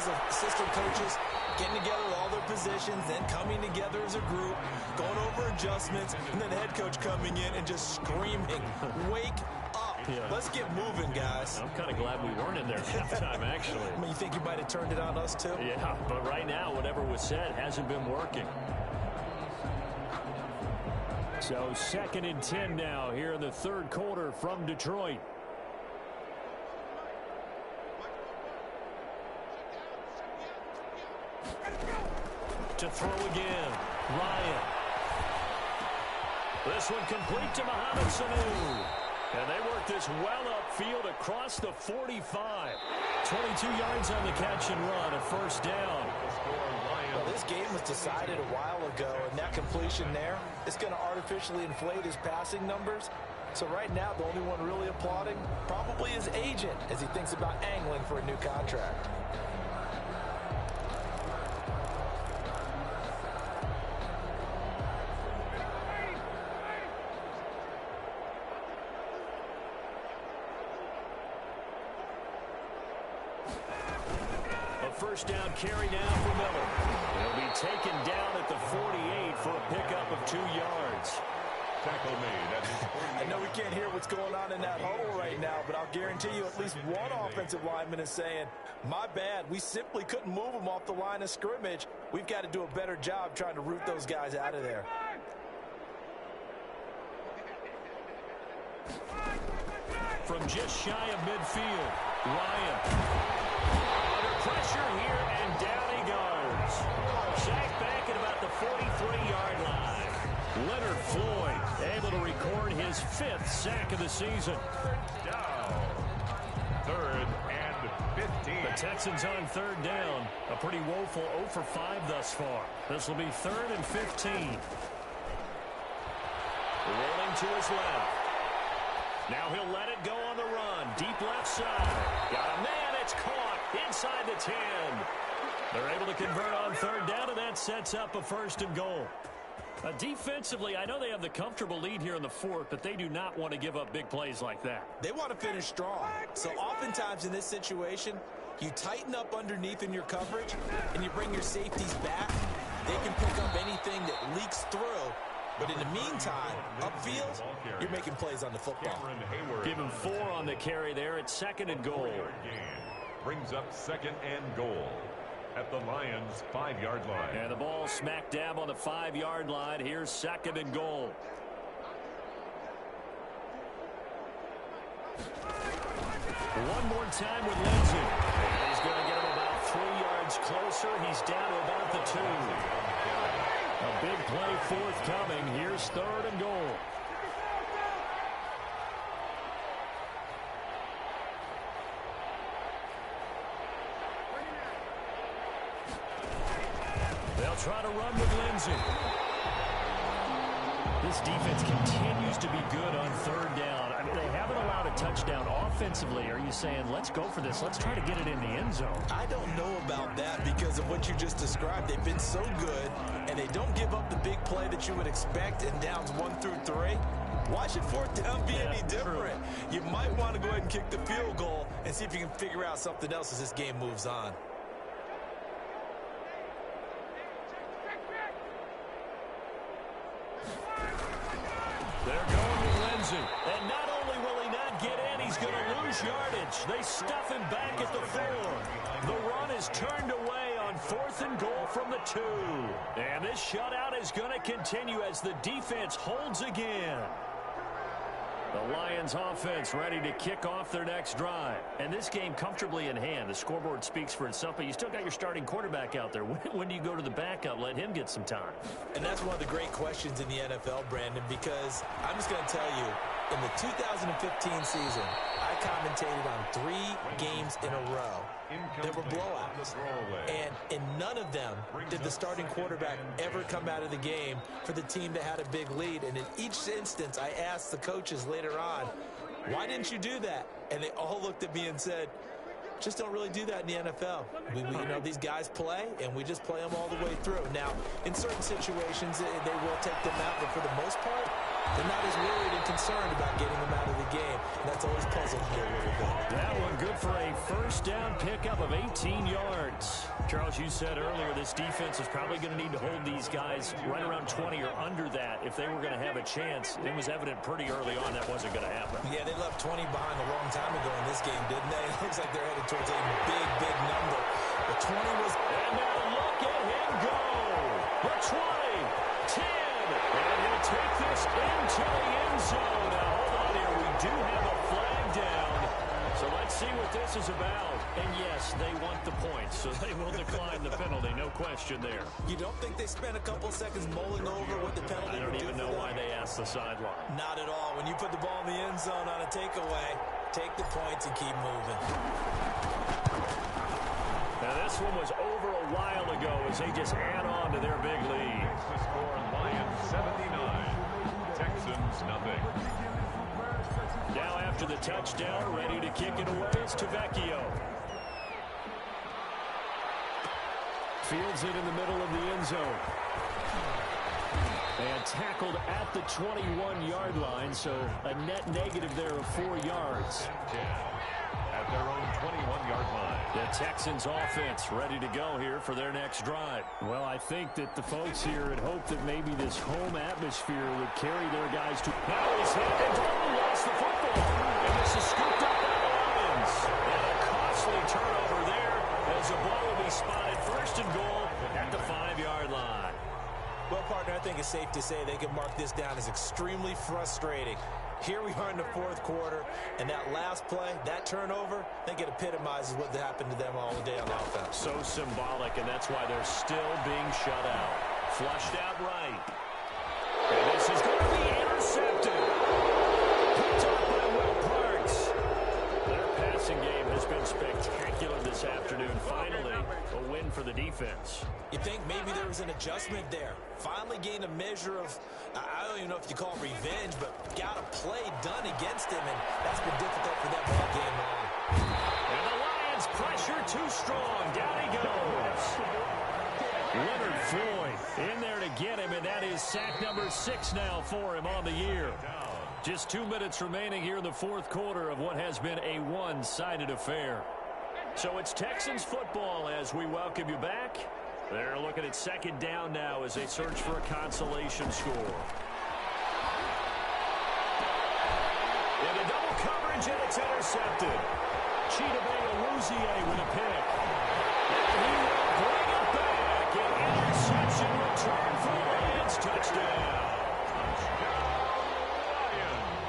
as assistant coaches getting together with all their positions, then coming together as a group, going over adjustments, and then the head coach coming in and just screaming, wake up. Yeah. Let's get moving, guys. I'm kind of glad we weren't in there at halftime, actually. I mean, you think you might have turned it on us, too? Yeah, but right now, whatever was said hasn't been working. So 2nd and 10 now here in the third quarter from Detroit. To throw again, Ryan. This one complete to Mohamed Sanu. And they work this well upfield across the 45. 22 yards on the catch and run, a first down. Well, this game was decided a while ago, and that completion there is going to artificially inflate his passing numbers. So right now, the only one really applauding probably his agent as he thinks about angling for a new contract. First down carry now for Miller. He'll be taken down at the 48 for a pickup of 2 yards. Tackle made. I know we can't hear what's going on in that huddle right now, but I'll guarantee you at least one offensive lineman is saying, my bad, we simply couldn't move them off the line of scrimmage. We've got to do a better job trying to root those guys out of there. From just shy of midfield, Ryan. Pressure here, and down he goes. Sacked back at about the 43-yard line. Leonard Floyd able to record his 5th sack of the season. Down. 3rd and 15. The Texans on 3rd down. A pretty woeful 0 for 5 thus far. This will be 3rd and 15. Rolling to his left. Now he'll let it go on the run. Deep left side. Got a man. It's caught inside the 10. They're able to convert on 3rd down, and that sets up a 1st and goal. Defensively, I know they have the comfortable lead here in the 4th, but they do not want to give up big plays like that. They want to finish strong. So oftentimes in this situation, you tighten up underneath in your coverage, and you bring your safeties back. They can pick up anything that leaks through. But in the meantime, upfield, you're making plays on the football. Give him 4 on the carry there. It's 2nd and goal. Brings up 2nd and goal at the Lions' 5-yard line. And the ball smack dab on the 5-yard line. Here's 2nd and goal. One more time with Lindsey. And he's going to get him about 3 yards closer. He's down to about the 2. A big play forthcoming. Here's 3rd and goal. They'll try to run with Lindsey. This defense continues to be good on 3rd down. I mean, they haven't allowed a touchdown offensively. Are you saying, let's go for this? Let's try to get it in the end zone. I don't know about that because of what you just described. They've been so good, and they don't give up the big play that you would expect in downs 1 through 3. Why should 4th down be any different? You might want to go ahead and kick the field goal and see if you can figure out something else as this game moves on. They're going with Lindsey. And not only will he not get in, he's going to lose yardage. They stuff him back at the 4. The run is turned away on 4th and goal from the 2. And this shutout is going to continue as the defense holds again. The Lions offense ready to kick off their next drive. And this game comfortably in hand. The scoreboard speaks for itself, but you still got your starting quarterback out there. When do you go to the backup? Let him get some time. And that's one of the great questions in the NFL, Brandon, because I'm just going to tell you, in the 2015 season, I commentated on 3 games in a row. There were blowouts. And in none of them did the starting quarterback ever come out of the game for the team that had a big lead. And in each instance, I asked the coaches later on, why didn't you do that? And they all looked at me and said, just don't really do that in the NFL. You know, these guys play, and we just play them all the way through. Now, in certain situations, they will take them out, but for the most part, They're not as worried and concerned about getting them out of the game. And that's always puzzled me a little bit. That one good for a first down pickup of 18 yards. Charles, you said earlier this defense is probably going to need to hold these guys right around 20 or under that if they were going to have a chance. It was evident pretty early on that wasn't going to happen. Yeah, they left 20 behind a long time ago in this game, didn't they? It looks like they're headed towards a big, big number. The 20 was... And now look at him go. The 20, 10, and he'll take this into the end zone. Now, hold on here. We do have a flag down. So let's see what this is about. And yes, they want the points, so they will decline the penalty. No question there. You don't think they spent a couple seconds mulling over what the penalty I don't would do even know for them? why they asked the sideline. Not at all. When you put the ball in the end zone on a takeaway, take the points and keep moving. Now this one was over a while ago as they just add on to their big lead. The score, Lions 79, Texans nothing. Now after the touchdown, ready to kick it away, it's Tavecchio. Fields it in the middle of the end zone. And tackled at the 21-yard line, so a net negative there of 4 yards. At their own 21-yard line. The Texans offense ready to go here for their next drive. Well, I think that the folks here had hoped that maybe this home atmosphere would carry their guys to... Now he's hit and lost the football. And this is scooped up by the Lions. And a costly turnover there as the ball will be spotted first and goal at the 5-yard line. Well, partner, I think it's safe to say they can mark this down as extremely frustrating. Here we are in the fourth quarter, and that last play, that turnover, I think it epitomizes what happened to them all day on offense. So symbolic, and that's why they're still being shut out. Flushed out right. And this is going to be intercepted. Picked up by Will Parks. Their passing game has been spectacular this afternoon. Finally, a win for the defense. You think maybe there was an adjustment there. Finally gained a measure of, I don't even know if you call it revenge, but got a play done against him, and that's been difficult for them all game long. And the Lions pressure too strong. Down he goes. Leonard Floyd in there to get him, and that is sack number 6 now for him on the year. Just 2 minutes remaining here in the fourth quarter of what has been a one-sided affair. So it's Texans football as we welcome you back. They're looking at second down now as they search for a consolation score. Into double coverage, and it's intercepted. Chidobe with a pick. And he will bring it back. An interception return for the Lions. Touchdown.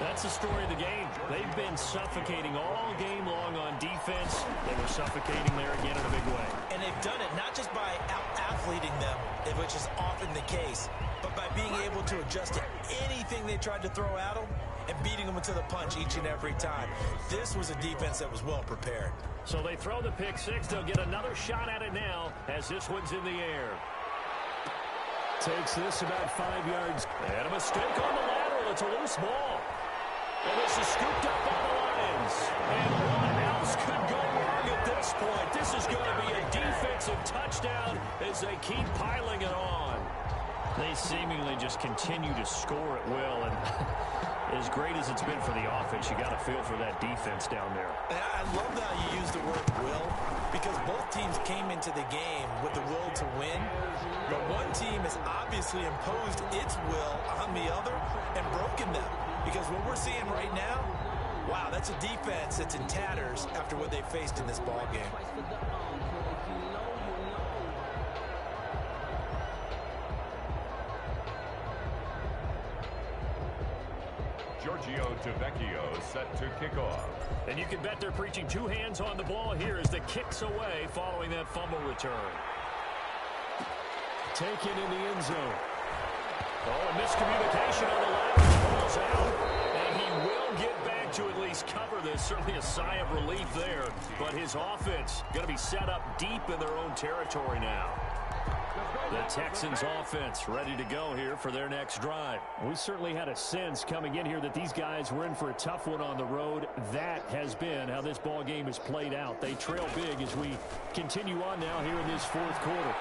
That's the story of the game. They've been suffocating all game long on defense. They were suffocating there again in a big way. And they've done it not just by out-athleting them, which is often the case, but by being able to adjust to anything they tried to throw at them and beating them into the punch each and every time. This was a defense that was well prepared. So they throw the pick six. They'll get another shot at it now as this one's in the air. Takes this about 5 yards. And a mistake on the lateral. It's a loose ball. And this is scooped up by the Lions. And what else could go wrong at this point? This is going to be a defensive touchdown as they keep piling it on. They seemingly just continue to score at will. And as great as it's been for the offense, you got to feel for that defense down there. I love how you use the word will, because both teams came into the game with the will to win. But one team has obviously imposed its will on the other and broken them. Because what we're seeing right now, wow, that's a defense that's in tatters after what they faced in this ball game. Giorgio Tavecchio set to kick off. And you can bet they're preaching two hands on the ball here as the kick's away following that fumble return. Taken in the end zone. Oh, a miscommunication on the lateral. Falls out. And he will get back to at least cover this. Certainly a sigh of relief there. But his offense going to be set up deep in their own territory now. The Texans offense ready to go here for their next drive. We certainly had a sense coming in here that these guys were in for a tough one on the road. That has been how this ball game has played out. They trail big as we continue on now here in this fourth quarter.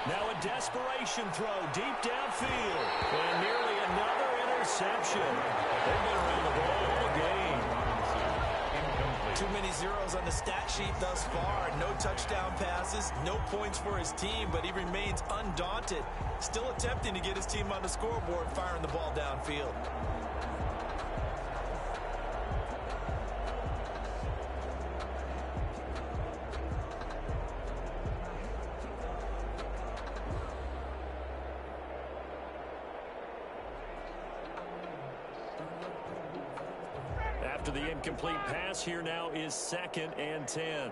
Now a desperation throw deep downfield. And nearly another interception. They've been around the ball all game. Too many zeros on the stat sheet thus far. No touchdown passes, no points for his team, but he remains undaunted. Still attempting to get his team on the scoreboard, firing the ball downfield. After the incomplete pass, here now is 2nd and 10.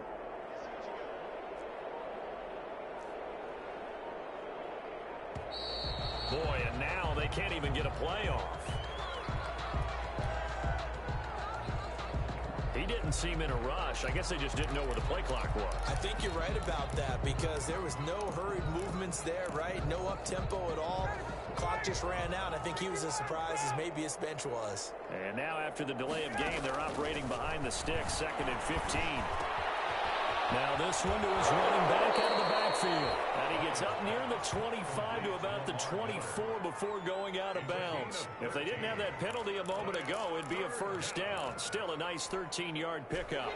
Boy, and now they can't even get a play off. He didn't seem in a rush. I guess they just didn't know where the play clock was. I think you're right about that because there was no hurried movements there, right? No up-tempo at all. Clock just ran out. I think he was as surprised as maybe his bench was. And now after the delay of game, they're operating behind the sticks, 2nd and 15. Now this one to his running back out of the backfield. And he gets up near the 25 to about the 24 before going out of bounds. If they didn't have that penalty a moment ago, it'd be a first down. Still a nice 13-yard pickup.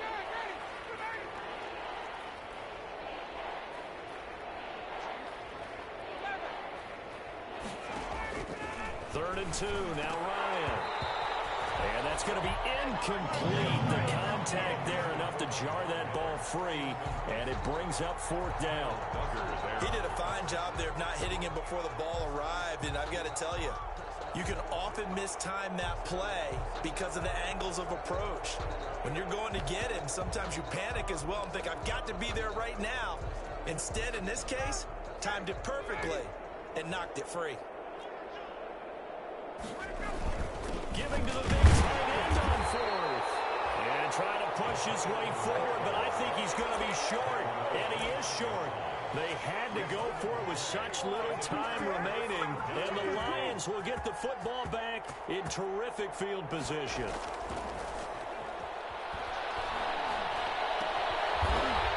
Third and 2, now Ryan. And that's going to be incomplete. The contact there enough to jar that ball free, and it brings up 4th down. He did a fine job there of not hitting him before the ball arrived, and I've got to tell you, you can often mistime that play because of the angles of approach. When you're going to get him, sometimes you panic as well and think, I've got to be there right now. Instead, in this case, timed it perfectly and knocked it free. Giving to the big tight end on 4th. And trying to push his way forward, but I think he's going to be short. And he is short. They had to go for it with such little time remaining. And the Lions will get the football back in terrific field position.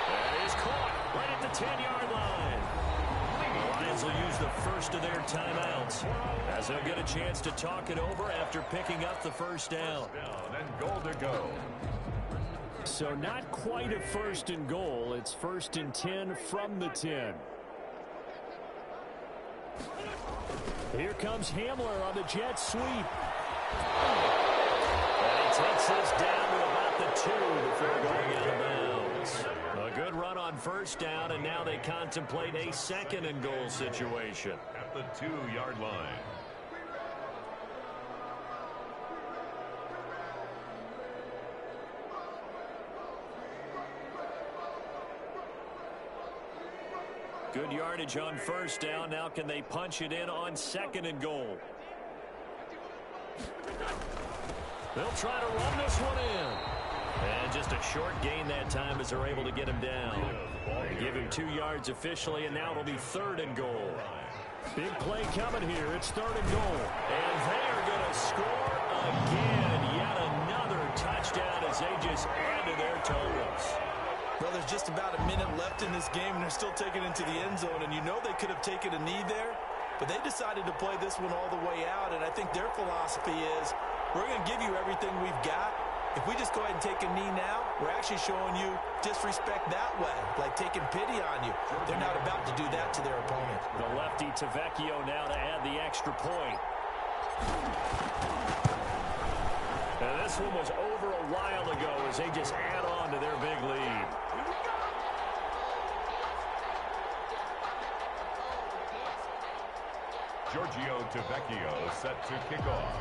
That is caught right at the 10-yard line. The Lions will use the first of their timeouts as they'll get a chance to talk it over after picking up the first down. And goal to go. So not quite a 1st and goal. It's 1st and 10 from the 10. Here comes Hamler on the jet sweep. And he takes this down to about the 2 before going out of bounds. A good run on 1st down, and now they contemplate a 2nd and goal situation. At the 2-yard line. Good yardage on 1st down. Now can they punch it in on 2nd and goal? They'll try to run this one in. And just a short gain that time as they're able to get him down. They give him 2 yards officially, and now it'll be 3rd and goal. Big play coming here. It's 3rd and goal. And they are going to score again. Yet another touchdown as they just add to their totals. Well, there's just about a minute left in this game, and they're still taking it into the end zone. And you know they could have taken a knee there, but they decided to play this one all the way out. And I think their philosophy is, we're going to give you everything we've got. If we just go ahead and take a knee now, we're actually showing you disrespect that way, like taking pity on you. They're not about to do that to their opponent. The lefty Vecchio now to add the extra point. Now this one was over a while ago as they just add on to their big lead. Giorgio Vecchio set to kick off.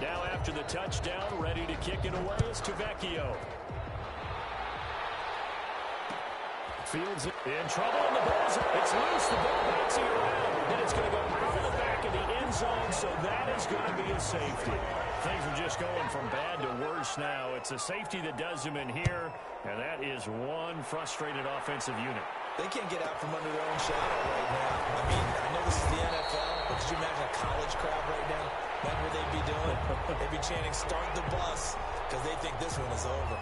Now after the touchdown, ready to kick it away is Vecchio. Fields in trouble, and the ball's it's loose. The ball bouncing around, and it's going to go out of the back of the end zone, so that is going to be a safety. Things are just going from bad to worse now. It's a safety that does them in here, and that is one frustrated offensive unit. They can't get out from under their own shadow right now. I mean, I know this is the NFL, but could you imagine a college crowd right now? Imagine what they'd be doing. They'd be chanting, "Start the bus," because they think this one is over.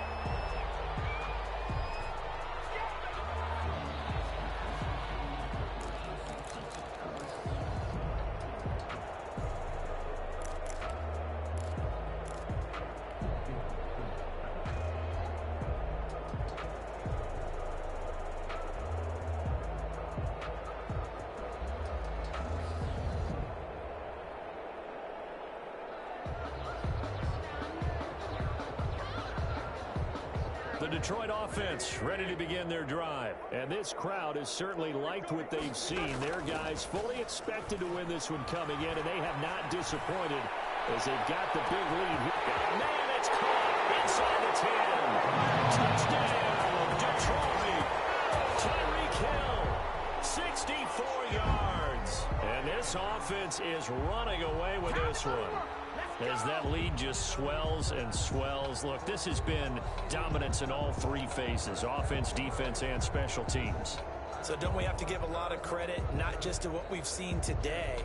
The Detroit offense ready to begin their drive. And this crowd has certainly liked what they've seen. Their guys fully expected to win this one coming in, and they have not disappointed as they've got the big lead. Man, it's caught inside the 10. Touchdown, Detroit. Tyreek Hill, 64 yards. And this offense is running away with this one, as that lead just swells and swells. Look, this has been dominance in all three phases, offense, defense, and special teams. So don't we have to give a lot of credit, not just to what we've seen today,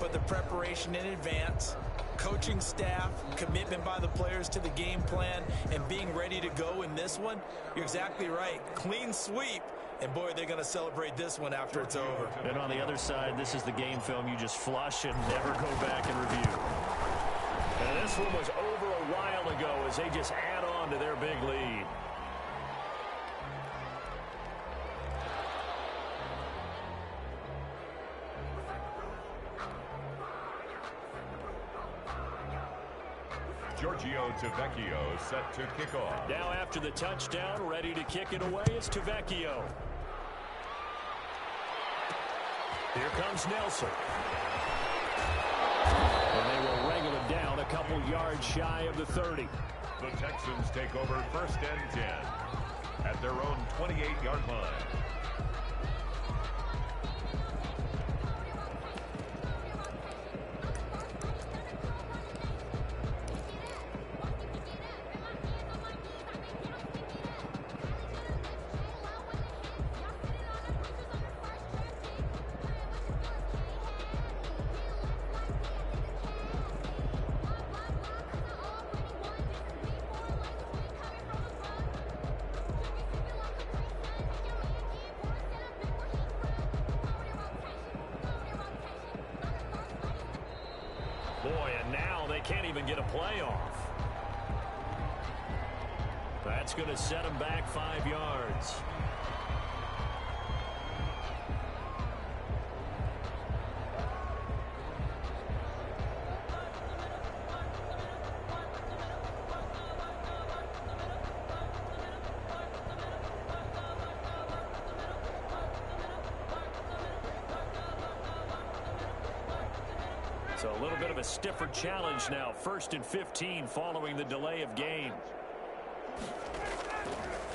but the preparation in advance, coaching staff, commitment by the players to the game plan, and being ready to go in this one? You're exactly right. Clean sweep. And, boy, they're going to celebrate this one after it's over. And on the other side, this is the game film you just flush and never go back and review. And this one was over a while ago as they just add on to their big lead. Giorgio Tavecchio set to kick off. Now after the touchdown, ready to kick it away is Tavecchio. Here comes Nelson. And they will wrangle it down a couple yards shy of the 30. The Texans take over 1st and 10 at their own 28-yard line. Boy, and now they can't even get a playoff. That's going to set them back 5 yards. So a little bit of a stiffer challenge now. 1st and 15 following the delay of game.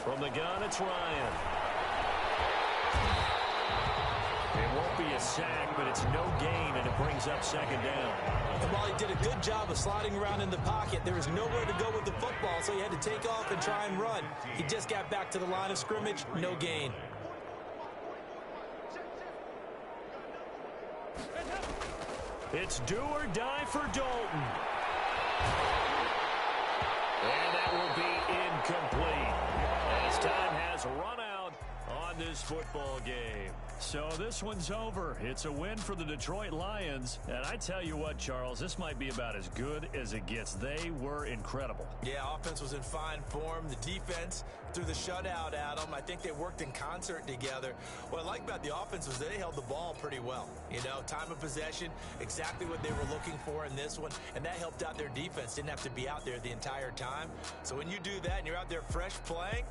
From the gun, it's Ryan. It won't be a sack, but it's no gain, and it brings up 2nd down. And while he did a good job of sliding around in the pocket, there was nowhere to go with the football, so he had to take off and try and run. He just got back to the line of scrimmage, no gain. It's do or die for Dalton. And that will be incomplete, as time has run out on this football game. So this one's over. It's a win for the Detroit Lions. And I tell you what, Charles, this might be about as good as it gets. They were incredible. Yeah, offense was in fine form. The defense threw the shutout at them. I think they worked in concert together. What I like about the offense was they held the ball pretty well. You know, time of possession, exactly what they were looking for in this one. And that helped out their defense. Didn't have to be out there the entire time. So when you do that and you're out there fresh playing,